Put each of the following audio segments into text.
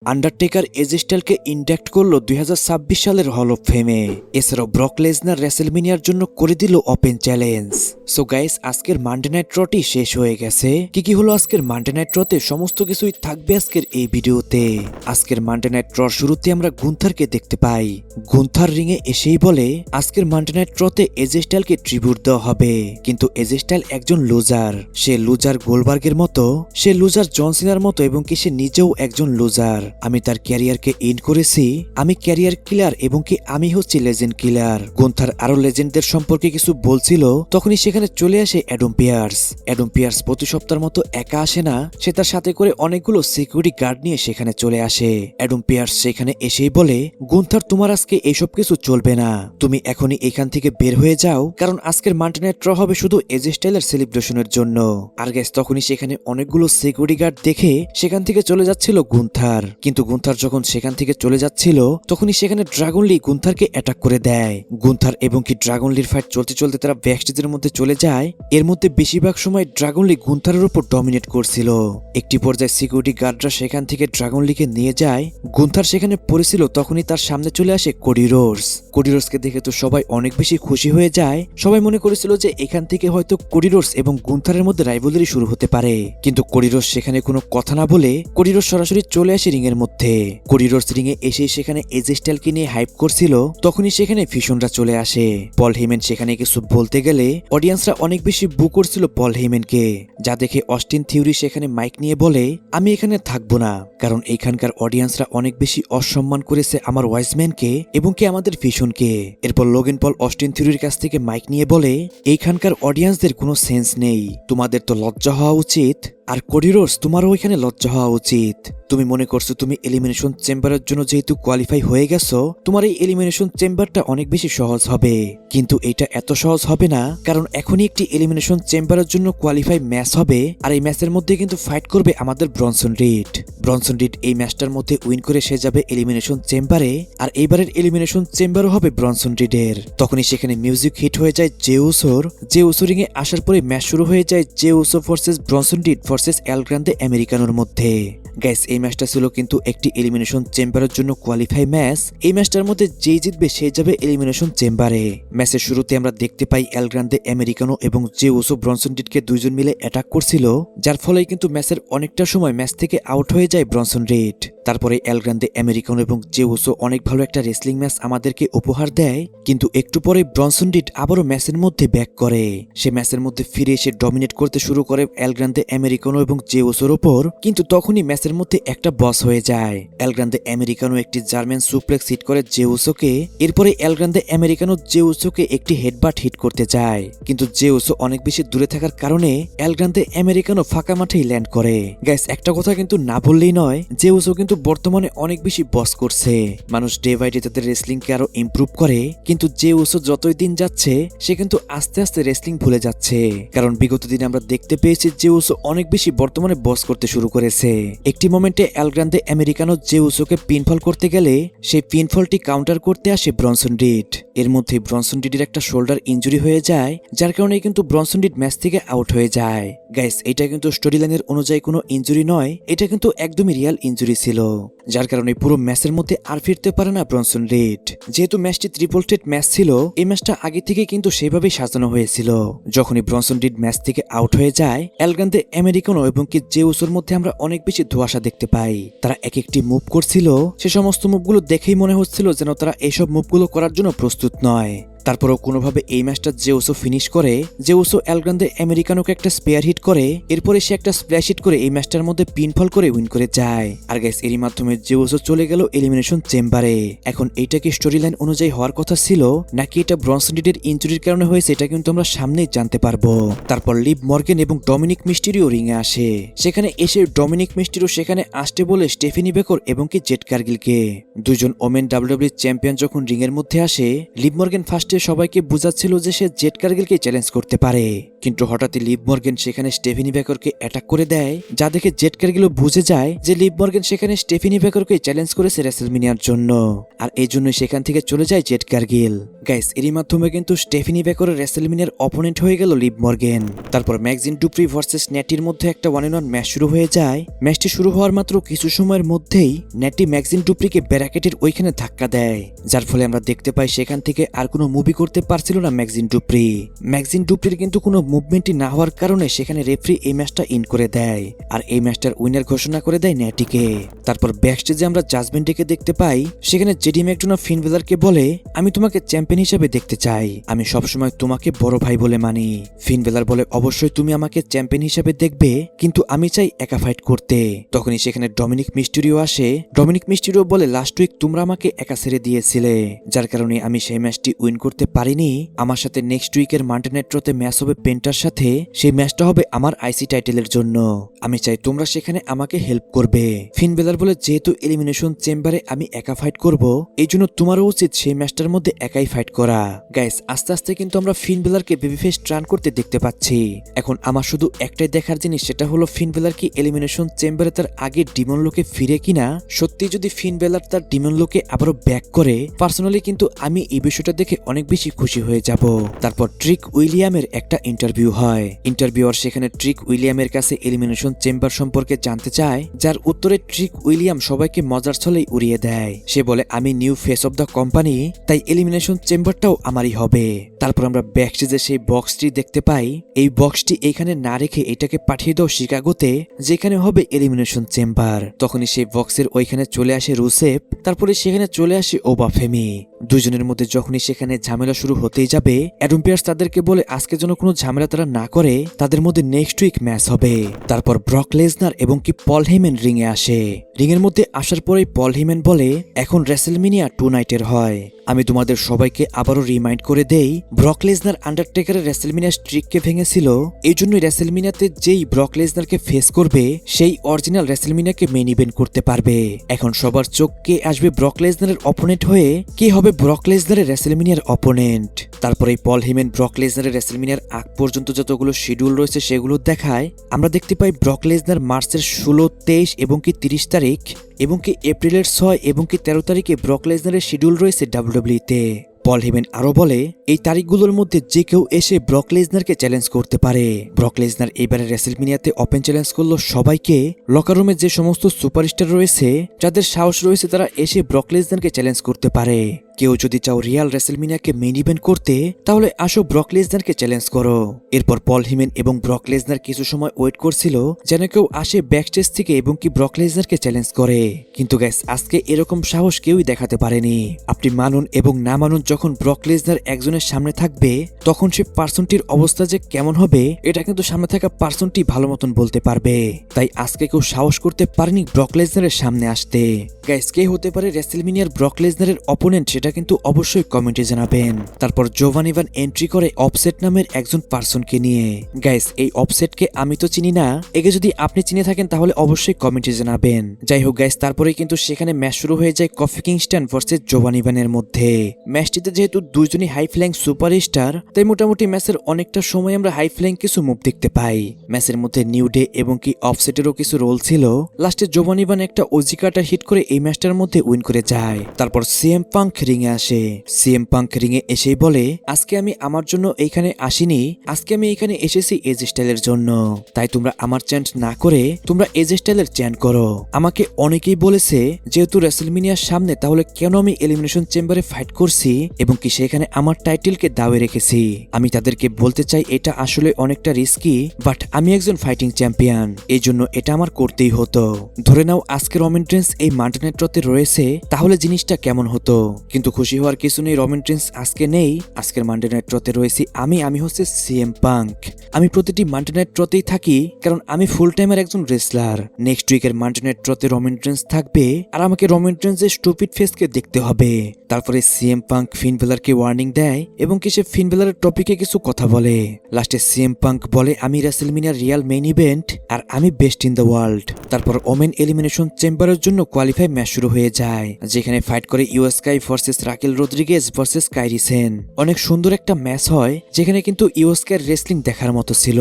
Undertaker এজে স্টাইলকে induct করলো 2026 সালের হল অফ ফেমে। এছাড়াও ব্রক লেসনার রেসেলমেনিয়ার জন্য করে দিল ওপেন চ্যালেঞ্জ। সো গাইস, আজকের মানডে নাইট রটি শেষ হয়ে গেছে। কি হলো আজকের মানডে নাইট রতে সমস্ত কিছুই থাকবে আজকের এই ভিডিওতে। আজকের মানডে নাইট রর শুরুতে আমরা গুন্থারকে দেখতে পাই। গুন্থার রিংয়ে এসেই বলে আজকের মানডে নাইট রতে এজে স্টাইলকে ট্রিবিউট দেওয়া হবে, কিন্তু এজে স্টাইল একজন লুজার। সে লুজার গোলবার্গের মতো, সে লুজার জন সিনার মতো, এবং কি সে নিজেও একজন লুজার। আমি তার ক্যারিয়ারকে এন্ড করেছি, আমি ক্যারিয়ার কিলার, এবং কি আমি হচ্ছি লেজেন্ড কিলার। গুন্থার আরো লেজেন্ডদের সম্পর্কে কিছু বলছিল, তখনই সেখানে চলে আসে অ্যাডাম পিয়ার্স। অ্যাডাম পিয়ার্স প্রতি সপ্তাহের মতো একা আসে না, সে তার সাথে করে অনেকগুলো সিকিউরিটি গার্ড নিয়ে সেখানে চলে আসে। অ্যাডাম পিয়ার্স সেখানে এসেই বলে, গুন্থার তোমার আজকে এইসব কিছু চলবে না, তুমি এখনই এখান থেকে বের হয়ে যাও, কারণ আজকের মানডে নাইট র হবে শুধু এজে স্টাইলের সেলিব্রেশনের জন্য। আর গ্যাস তখনই সেখানে অনেকগুলো সিকিউরিটি গার্ড দেখে সেখান থেকে চলে যাচ্ছিল গুন্থার। কিন্তু গুন্থার যখন সেখান থেকে চলে যাচ্ছিল, তখনই সেখানে ড্রাগন লি গুন্থারকে অ্যাটাক করে দেয়। গুন্থার এবং কি ড্রাগন লির ফাইট চলতে চলতে তারা ব্যাকস্টেজের মধ্যে চলে যায়। এর মধ্যে বেশিরভাগ সময় ড্রাগন লি গুন্থারের উপর ডমিনেট করছিল। একটি পর্যায়ে সিকিউরিটি গার্ডরা সেখান থেকে ড্রাগন লিকে নিয়ে যায়। গুন্থার সেখানে পড়েছিল, তখনই তার সামনে চলে আসে কোডি রোডস। কোডি রোডসকে দেখে তো সবাই অনেক বেশি খুশি হয়ে যায়। সবাই মনে করেছিল যে এখান থেকে হয়তো কোডি রোডস এবং গুন্থারের মধ্যে রাইভালরি শুরু হতে পারে, কিন্তু কোডি রোডস সেখানে কোনো কথা না বলে কোডি রোডস সরাসরি চলে আসে রিং এর মধ্যে। কোডি রোডস রিং এ এসে সেখানে এজে স্টাইলকে নিয়ে হাইপ করছিল, তখনই সেখানে ফিশনরা চলে আসে। পল হেইম্যান সেখানে কিছু বলতে গেলে অডিয়েন্সরা অনেক বেশি বু করছিল পল হেইম্যানকে, যা দেখে অস্টিন থিওরি সেখানে মাইক নিয়ে বলে, আমি এখানে থাকবো না, কারণ এইখানকার অডিয়েন্সরা অনেক বেশি অসম্মান করেছে আমার ওয়াইজম্যানকে এবং কি আমাদের ফিশনকে। এরপর লোগেন পল অস্টিন থিওরির কাছ থেকে মাইক নিয়ে বলে, এইখানকার অডিয়েন্সদের কোনো সেন্স নেই, তোমাদের তো লজ্জা হওয়া উচিত। আর কোডি রোডস, তোমারও ওইখানে লজ্জা হওয়া উচিত। তুমি মনে করছো তুমি এলিমিনেশন চেম্বারের জন্য যেহেতু কোয়ালিফাই হয়ে গেছো, তোমার এই এলিমিনেশন চেম্বারটা অনেক বেশি সহজ হবে, কিন্তু এটা এত সহজ হবে না, কারণ এখনই একটি এলিমিনেশন চেম্বারের জন্য কোয়ালিফাই ম্যাচ হবে। আর এই ম্যাচের মধ্যে কিন্তু ফাইট করবে আমাদের ব্রনসন রিড। ব্রনসন রিড এই ম্যাচটার মধ্যে উইন করে সে যাবে এলিমিনেশন চেম্বারে, আর এইবারের এলিমিনেশন চেম্বারও হবে ব্রনসন রিডের। তখনই সেখানে মিউজিক হিট হয়ে যায় জে উসোর। জে উসো রিং এ আসার পরে ম্যাচ শুরু হয়ে যায় Jey Uso versus Bronson Reed versus El Grande আমেরিকানোর মধ্যে। গাইস, এই ম্যাচটা ছিল কিন্তু একটি এলিমিনেশন চেম্বারের জন্য কোয়ালিফাই ম্যাচ। এই ম্যাচটার মধ্যে যে জিতবে সে যাবে এলিমিনেশন চেম্বারে। ম্যাচের শুরুতে আমরা দেখতে পাই এল গ্রান্দে আমেরিকানো এবং জে উসো ব্রনসন রিডকে দুইজন মিলে অ্যাটাক করছিল, যার ফলে কিন্তু ম্যাচের অনেকটা সময় ম্যাচ থেকে আউট হয়ে যায় ব্রনসন রিড। তারপরে এল গ্রান্দে আমেরিকানো এবং জে উসো অনেক ভালো একটা রেসলিং ম্যাচ আমাদেরকে উপহার দেয়, কিন্তু একটু পরে ব্রনসন রিড আবারও ম্যাচের মধ্যে ব্যাক করে। সে ম্যাচের মধ্যে ফিরে এসে ডমিনেট করতে শুরু করে এল গ্রান্দে আমেরিকানো এবং জে উসোর ওপর, কিন্তু তখনই ম্যাচের মধ্যে একটা বস হয়ে যায়। এল গ্রান্দে আমেরিকানো একটি জার্মান সুপ্লেক্স হিট করে জে উসোকে। এরপরে এল গ্রান্দে আমেরিকানো জে উসোকে একটি হেডবাট হিট করতে যায়, কিন্তু জে উসো অনেক বেশি দূরে থাকার কারণে এল গ্রান্দে আমেরিকানো ফাঁকা মাঠেই ল্যান্ড করে। গাইস, একটা কথা কিন্তু না বললেই নয়, জে উসো কিন্তু বর্তমানে অনেক বেশি বস করছে। মানুষ ডে বাই ডে তাদের রেসলিংকে আরো ইমপ্রুভ করে, কিন্তু জে উসো যতই দিন যাচ্ছে সে কিন্তু আস্তে আস্তে রেসলিং ভুলে যাচ্ছে, কারণ বিগত দিনে আমরা দেখতে পেয়েছি জে উসো অনেক বেশি বর্তমানে বস করতে শুরু করেছে। একটি মোমেন্টে এল গ্রান্দে আমেরিকানো জে উসোকে পিনফল করতে গেলে সেই পিনফলটি কাউন্টার করতে আসে ব্রনসন রিড। এর মধ্যে ব্রনসন রিডের একটা শোল্ডার ইনজুরি হয়ে যায়, যার কারণে কিন্তু ব্রনসন রিড ম্যাচ থেকে আউট হয়ে যায়। গাইস, এটা কিন্তু স্টোরি লাইনের অনুযায়ী কোনো ইনজুরি নয়, এটা কিন্তু একদমই রিয়াল ইনজুরি ছিল, যার কারণে পুরো ম্যাচের মধ্যে আর ফিরতে পারে না ব্রনসন রিড। যেহেতু ম্যাচটি ট্রিপল থ্রেট ম্যাচ ছিল, এই ম্যাচটা আগে থেকে কিন্তু সেভাবেই সাজানো হয়েছিল। যখনই ব্রনসন রিড ম্যাচ থেকে আউট হয়ে যায়, এল গ্রান্দে আমেরিকানো এবং কি জে উসোর মধ্যে আমরা অনেক বেশি ধোঁয়াশা দেখতে পাই। তারা এক একটি মুভ করছিল, সে সমস্ত মুভগুলো দেখেই মনে হচ্ছিল যেন তারা এইসব মুভগুলো করার জন্য প্রস্তুত নয়। তারপরেও কোনোভাবে এই ম্যাচটা জে উসো ফিনিশ করে। জে উসো এল গ্রান্দে আমেরিকানোকে একটা স্পেয়ার হিট করে, এরপরে সে একটা স্প্ল্যাশ হিট করে এই ম্যাচটার মধ্যে পিনফল করে উইন করে যায়। আর গাইস, এরই মাধ্যমে জে উসো চলে গেল এলিমিনেশন চেম্বারে। এখন এইটা কি স্টোরি লাইন অনুযায়ী হওয়ার কথা ছিল, নাকি এটা ব্রনসন রিডের ইনজুরির কারণে হয়েছে, এটা কিন্তু আমরা সামনেই জানতে পারবো। তারপর লিভ মর্গান এবং ডমিনিক মিস্টেরিও রিংয়ে আসে। সেখানে এসে ডমিনিক মিস্টেরিও সেখানে আসতে বলে স্টেফেনি বেকর এবং কি জেট কার্গিলকে। দুইজন ওমেন ডাব্লিউডাব্লিউ চ্যাম্পিয়ন যখন রিংয়ের মধ্যে আসে, লিভ মর্গান ফার্স্ট ফার্স্টে সবাইকে বুঝাচ্ছিল যে সে জেড কার্গিলকে চ্যালেঞ্জ করতে পারে, কিন্তু হঠাৎই লিভ মর্গেন সেখানে স্টেফেনি বেকরকে অ্যাটাক করে দেয়, যা দেখে জেড কার্গিলও বুঝে যায় যে লিভ মর্গেন সেখানে স্টেফেনি বেকরকে চ্যালেঞ্জ করেছে রেসেলমিনিয়ার জন্য, আর এই জন্যই সেখান থেকে চলে যায় জেড কার্গিল। গাইস, এরই মাধ্যমে কিন্তু স্টেফেনি বেকরের রেসেলমিনিয়ার অপোনেন্ট হয়ে গেল লিভ মর্গেন। তারপর ম্যাগজিন ডুপ্রি ভার্সেস ন্যাটির মধ্যে একটা 1-on-1 ম্যাচ শুরু হয়ে যায়। ম্যাচটি শুরু হওয়ার মাত্র কিছু সময়ের মধ্যেই ন্যাটি ম্যাগজিন ডুপ্রিকে ব্যারাকেটের ওইখানে ধাক্কা দেয়, যার ফলে আমরা দেখতে পাই সেখান থেকে আর কোনো মুভি করতে পারছিল না ম্যাগজিন ডুপ্রি। ম্যাগজিন ডুপ্রির কিন্তু কোনো মুভমেন্টই না হওয়ার কারণে সেখানে রেফারি এই ম্যাচটা ইন করে দেয়, আর এই ম্যাচটার উইনার ঘোষণা করে দেয় ন্যাটিকে। তারপর ব্যাকস্টেজে আমরা জাজমেন্ট ডেকে দেখতে পাই, সেখানে জেডি ম্যাকডোনা ফিন বেলারকে বলে, আমি তোমাকে চ্যাম্পিয়ন হিসেবে দেখতে চাই, আমি সবসময় তোমাকে বড় ভাই বলে মানি। ফিন বেলার বলে, অবশ্যই তুমি আমাকে চ্যাম্পিয়ন হিসেবে দেখবে, কিন্তু আমি চাই একা ফাইট করতে। তখনই সেখানে ডমিনিক মিস্টেরিও আসে। ডমিনিক মিস্টেরিও বলে, লাস্ট উইক তোমরা আমাকে একা ছেড়ে দিয়েছিলে, যার কারণে আমি সেই ম্যাচটি উইন করতে পারিনি। আমার সাথে নেক্সট উইকের মানডে নাইট রতে ম্যাচ হবে পেন্টার সাথে, সেই ম্যাচটা হবে আমার আইসি টাইটেলের জন্য, আমি চাই তোমরা সেখানে আমাকে হেল্প করবে। ফিন বেলার বলে, যেহেতু এলিমিনেশন চেম্বারে আমি একা ফাইট করব, এই জন্য তোমারও উচিত সেই ম্যাচটার মধ্যে একাই ফাইট করা। গাইস, আস্তে আস্তে কিন্তু আমরা ফিন বেলারকে বেবিফেস ট্রান করতে দেখতে পাচ্ছি। এখন আমার শুধু একটাই দেখার জিনিস, সেটা হলো ফিন বেলার কি এলিমিনেশন চেম্বারে তার আগে ডিমন লোকে ফিরে কিনা। সত্যি যদি ফিন বেলার তার ডিমন লোকে আবারও ব্যাক করে, পার্সোনালি কিন্তু আমি এই বিষয়টা দেখে অনেক বেশি খুশি হয়ে যাব। তারপর ট্রিক উইলিয়ামের একটা ইন্টারভিউ হয়। ইন্টারভিউয়ার সেখানে ট্রিক উইলিয়ামের কাছে এলিমিনেশন চেম্বার সম্পর্কে জানতে চায়, যার উত্তরে ট্রিক উইলিয়াম সবাইকে মজার ছলেই উড়িয়ে দেয়। সে বলে, আমি new face of the company, তাই এলিমিনেশন চেম্বারটাও আমারই হবে। তারপর আমরা ব্যাকস্টেজে সেই বক্সটি দেখতে পাই। এই বক্সটি এইখানে না রেখে এটাকে পাঠিয়ে দাও শিকাগোতে, যেখানে হবে এলিমিনেশন চেম্বার। তখনই সেই বক্সের ওইখানে চলে আসে রুসেফ, তারপরে সেখানে চলে আসে ওবাফেমি। দুজনের মধ্যে যখনই সেখানে ঝামেলা শুরু হতেই যাবে, অ্যাডাম পিয়ার্স তাদেরকে বলে আজকে যেন কোনো ঝামেলা তারা না করে, তাদের মধ্যে নেক্সট উইক ম্যাচ হবে। তারপর ব্রক লেসনার এবং কি পল হেমেন রিং এ আসে। রিং এর মধ্যে আসার পরেই পল হেমেন বলে, এখন রেসেলমিনিয়া 2 নাইটের হয়, আমি তোমাদের সবাইকে আবারও রিমাইন্ড করে দেই, ব্রক লেসনার আন্ডারটেকারের রেসেলমিনিয়া স্ট্রিককে ভেঙেছিল, এই জন্যই রেসেলমিনিয়াতে যেই ব্রক লেসনারকে ফেস করবে, সেই অরিজিনাল রেসেলমিনিয়াকে মেইন ইভেন্ট করতে পারবে। এখন সবার চোখ কে আসবে ব্রক লেসনারের অপোনেন্ট হয়ে, কে হবে ব্রক লেসনারের রেসেলমিনিয়ার অপোনেন্ট। তারপরে পল হেমেন ব্রক লেসনারের রেসেলমিনিয়ার আগ পর্যন্ত যতগুলো শিডিউল রয়েছে সেগুলো দেখায়। আমরা দেখতে পাই ব্রক লেসনার মার্চের 16, 23 এবং কি 30 তারিখ এবং কি এপ্রিলের 6 এবং কি 13 তারিখে ব্রক লেসনারের শিডিউল রয়েছে ডাব্লিউডাব্লিউইতে। পল হেমেন আরো বলে, এই তারিখগুলোর মধ্যে যে কেউ এসে ব্রক লেসনারকে চ্যালেঞ্জ করতে পারে। ব্রক লেসনার এবারে রেসেলমিনিয়াতে ওপেন চ্যালেঞ্জ করলো সবাইকে। লকার রুমে যে সমস্ত সুপারস্টার রয়েছে, যাদের সাহস রয়েছে, তারা এসে ব্রক লেসনারকে চ্যালেঞ্জ করতে পারে। কেউ যদি চাও রিয়াল রেসেলমিনিয়াকে মেইন ইভেন্ট করতে, তাহলে আসো ব্রক লেসনারকে চ্যালেঞ্জ করো। এরপর পল হেমেন এবং ব্রক লেসনার কিছু সময় ওয়েট করছিল যেন কেউ আসে ব্যাকস্টেজ থেকে এবং কি ব্রক লেসনারকে চ্যালেঞ্জ করে, কিন্তু গাইস আজকে এরকম সাহস কেউই দেখাতে পারেনি। আপনি মানুন এবং না মানুন, যখন ব্রক লেসনার একজনের সামনে থাকবে, তখন সে পার্সনটির অবস্থা যে কেমন হবে, এটা কিন্তু সামনে থাকা পার্সনটি ভালো মতন বলতে পারবে। তাই আজকে কেউ সাহস করতে পারেনি ব্রক লেসনারের সামনে আসতে। গাইস, কে হতে পারে রেসেলমিনিয়ার ব্রক লেসনারের অপোনেন্ট, সেটা কিন্তু অবশ্যই কমেন্টে জানাবেন। তারপর জোভান ইভান এন্ট্রি করে অফসেট নামের একজন পার্সনকে নিয়ে। গাইস, এই অফসেটকে আমি তো চিনি না, একে যদি আপনি চিনে থাকেন তাহলে অবশ্যই কমেন্টে জানাবেন। যাই হোক গাইস, তারপরে কিন্তু সেখানে ম্যাচ শুরু হয়ে যায় কফি কিংস্টন ভার্সেস জোভান ইভানের মধ্যে। ম্যাচটিতে যেহেতু দুইজনই হাই ফ্লাইং সুপারস্টার, তাই মোটামুটি ম্যাচের অনেকটা সময় আমরা হাই ফ্লাইং কিছু মুভ দেখতে পাই। ম্যাচের মধ্যে নিউ ডে এবং কি অফসেটেরও কিছু রোল ছিল। লাস্টে জোভান ইভান একটা ওজি কাটার হিট করে এই ম্যাচটার মধ্যে উইন করে যায়। তারপর সিএম পাঙ্ক রিং এ আসে। সিএম পাঙ্ক রিং এ এসেই বলে, আজকে আমি আমার জন্য এইখানে আসিনি, আজকে আমি এখানে এসেছি এজ স্টাইলের জন্য, তাই তোমরা আমার চ্যান্ট না করে তোমরা এজ স্টাইলের চ্যান্ট করো। আমাকে অনেকেই বলেছে যেহেতু রেসেলমিনিয়ার সামনে, তাহলে কেন আমি এলিমিনেশন চেম্বারে ফাইট করছি এবং কি সেখানে আমার টাইটেলকে দাওয়ে রেখেছি। আমি তাদেরকে বলতে চাই এটা আসলে অনেকটা রিস্কি, বাট আমি একজন ফাইটিং চ্যাম্পিয়ন, এই জন্য এটা আমার করতেই হতো। ধরে নাও আজকে রমেন রেন্স এই মানডে নাইট রতে রয়েছে, তাহলে জিনিসটা কেমন হতো। কিন্তু খুশি হওয়ার কিছু নেই, রমেন রেন্স আজকে নেই, আজকের মানডে নাইট রতে রয়েছি আমি হচ্ছে সিএম পাঙ্ক। আমি প্রতিটি মানডে নাইট রতেই থাকি, কারণ আমি ফুল টাইমের একজন রেসলার। নেক্সট উইকের মানডে নাইট রতে রমেন রেন্স থাকবে, আর আমাকে রমেন রেন্সের স্টুপিড ফেসকে দেখতে হবে। তারপরে সিএম পাঙ্ক ফিন বেলারকে ওয়ার্নিং দেয় এবং কি সে ফিন বেলারের টপিকে কিছু কথা বলে। লাস্টে সিএম পাঙ্ক বলে, আমি রেসেলমিনিয়ার রিয়াল মেইন ইভেন্ট, আর আমি বেস্ট ইন দ্য ওয়ার্ল্ড। তারপর ওমেন এলিমিনেশন চেম্বারের জন্য কোয়ালিফাই ম্যাচ শুরু হয়ে যায়, যেখানে ফাইট করে Iyo Sky versus versus Raquel Rodriguez versus Kairi Sane. অনেক সুন্দর একটা ম্যাচ হয়, যেখানে কিন্তু ইওস্কার রেসলিং দেখার মতো ছিল।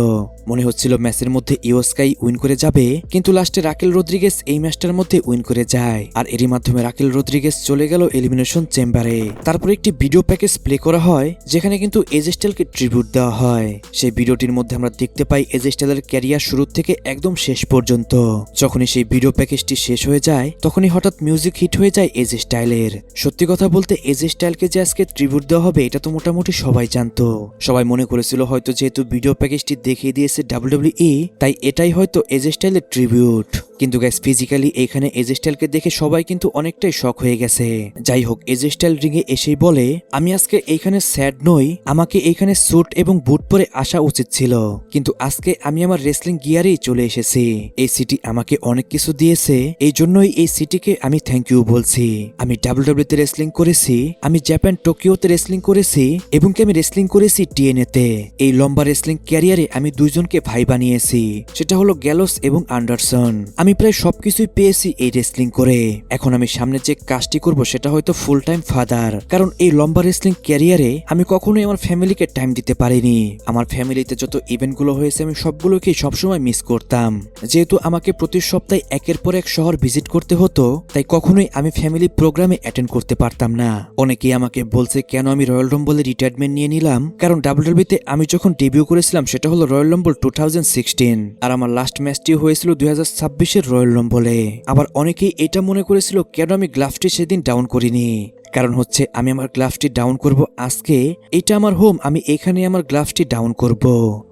মনে হচ্ছিল ম্যাচের মধ্যে ইওস্কাই উইন করে যাবে, কিন্তু লাস্টে রাকেল রদ্রিগেজ এই ম্যাচটার মধ্যে উইন করে যায়। আর এরই মাধ্যমে রাকেল রদ্রিগেজ চলে গেল এলিমিনেশন চেম্বারে। তারপর একটি ভিডিও প্যাকেজ প্লে করা হয়, যেখানে কিন্তু এজে স্টাইলকে ট্রিবিউট দেওয়া হয়। সেই ভিডিওটির মধ্যে আমরা দেখতে পাই এজে স্টাইলের ক্যারিয়ার শুরু থেকে একদম শেষ পর্যন্ত। যখনই সেই ভিডিও প্যাকেজটি শেষ হয়ে যায়, তখনই হঠাৎ মিউজিক হিট হয়ে যায় এজে স্টাইলের। সত্যি কথা বলতে এজে স্টাইলকে যে আজকে ট্রিবিউট দেওয়া হবে এটা তো মোটামুটি সবাই জানতো। সবাই মনে করেছিল হয়তো যেহেতু ভিডিও প্যাকেজটি দেখিয়ে দিয়েছে WWE, তাই এটাই হয়তো এজে স্টাইলের ট্রিবিউট। কিন্তু গাইস ফিজিক্যালি এখানে এজে স্টাইলকে দেখে সবাই কিন্তু অনেকটাই শক হয়ে গেছে। যাই হোক, এজে স্টাইল রিংয়ে এসেই বলে, আমি আজকে এইখানে স্যাড নই, আমাকে এইখানে স্যুট এবং বুট পরে আসা উচিত ছিল, কিন্তু আজকে আমি আমার রেসলিং গিয়ারেই চলে এসেছি। এই সিটি আমাকে অনেক কিছু দিয়েছে, এই জন্যই এই সিটিকে আমি থ্যাংক ইউ বলছি। আমি WWE তে রেসলিং করেছি, আমি জাপান টোকিওতে রেসলিং করেছি, এবং কি আমি রেসলিং করেছি TNA তে। এই লম্বা রেসলিং ক্যারিয়ারে আমি দুইজনকে ভাই বানিয়েছি, সেটা হলো গ্যালোস এবং অ্যান্ডারসন। আমি প্রায় সবকিছুই পেয়েছি এই রেসলিং করে। এখন আমি সামনে যে কাজটি করব সেটা হয়তো ফুল টাইম ফাদার, কারণ এই লম্বা রেসলিং ক্যারিয়ারে আমি কখনোই আমার ফ্যামিলিকে টাইম দিতে পারিনি। আমার ফ্যামিলিতে যত ইভেন্টগুলো হয়েছে আমি সবগুলোকেই সবসময় মিস করতাম। যেহেতু আমাকে প্রতি সপ্তাহে একের পর এক শহর ভিজিট করতে হতো, তাই কখনোই আমি ফ্যামিলি প্রোগ্রামে অ্যাটেন্ড করতে পারতাম না। অনেকেই আমাকে বলছে কেন আমি রয়্যাল রাম্বলে রিটায়ারমেন্ট নিয়ে নিলাম, কারণ WWE তে আমি যখন ডেবিউ করেছিলাম সেটা হলো রয়্যাল রাম্বল 2016, আর আমার লাস্ট ম্যাচটি হয়েছিল 2026-এর রয়্যাল রাম্বলে। আবার অনেকেই এটা মনে করেছিল কেন আমি গ্লাভসটি সেদিন ডাউন করিনি, কারণ হচ্ছে আমি আমার গ্লাভসটি ডাউন করব আজকে, এটা আমার হোম, আমি এখানে আমার গ্লাভসটি ডাউন করব।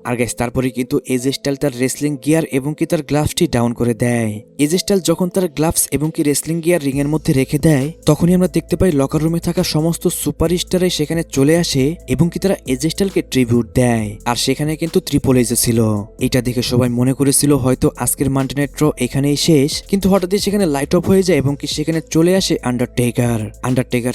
আর গাইস তারপরে কিন্তু এজে স্টাইল তার রেসলিং গিয়ার এবং কি তার গ্লাভসটি ডাউন করে দেয়। এজে স্টাইল যখন তার গ্লাভস এবং কি রেসলিং গিয়ার রিং এর মধ্যে রেখে দেয়, তখনই আমরা দেখতে পাই লকার রুমে থাকা সমস্ত সুপারস্টারই সেখানে চলে আসে এবং কি তারা এজে স্টাইলকে ট্রিবিউট দেয়। আর সেখানে কিন্তু ট্রিপল এইচও ছিল। এটা দেখে সবাই মনে করেছিল হয়তো আজকের মানডে নাইট র এখানেই শেষ, কিন্তু হঠাৎই সেখানে লাইট অফ হয়ে যায় এবং কি সেখানে চলে আসে আন্ডারটেকার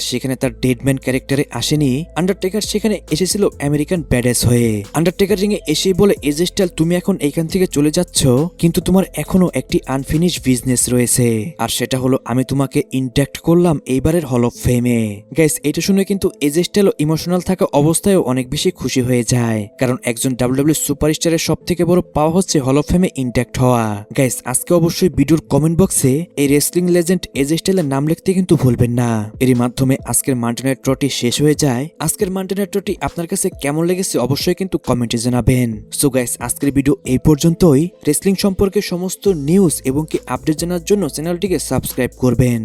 সেখানে তার ডেডম্যান ক্যারেক্টারে আসেনি, আন্ডারটেকার সেখানে এসেছিল আমেরিকান ব্যাডএস হয়ে। আন্ডারটেকার রিংয়ে এসেই বলে এজে স্টাইল তুমি এখন এইখান থেকে চলে যাচ্ছ, কিন্তু তোমার এখনো একটি আনফিনিশ বিজনেস রয়েছে, আর সেটা হলো আমি তোমাকে ইন্ট্যাক্ট করলাম এইবারের হল অফ ফেমে। গাইস এটা শুনে কিন্তু এজে স্টাইল ইমোশনাল থাকা অবস্থায়ও অনেক বেশি খুশি হয়ে যায়, কারণ একজন WWE সুপারস্টারের সব থেকে বড় পাওয়া হচ্ছে হল অফ ফেমে ইন্ট্যাক্ট হওয়া। গাইস আজকে অবশ্যই ভিডিওর কমেন্ট বক্সে এই রেসলিং লেজেন্ড এজে স্টাইলের নাম লিখতে কিন্তু ভুলবেন না। এরই মাধ্যমে আজকের মানডে নাইট রটি শেষ হয়ে যায়। আজকের মানডে নাইট রটি আপনার কাছে কেমন লেগেছে অবশ্যই কিন্তু কমেন্টে জানাবেন। সো গাইস আজকের ভিডিও এই পর্যন্তই। রেসলিং সম্পর্কে সমস্ত নিউজ এবং কি আপডেট জানার জন্য চ্যানেলটিকে সাবস্ক্রাইব করবেন।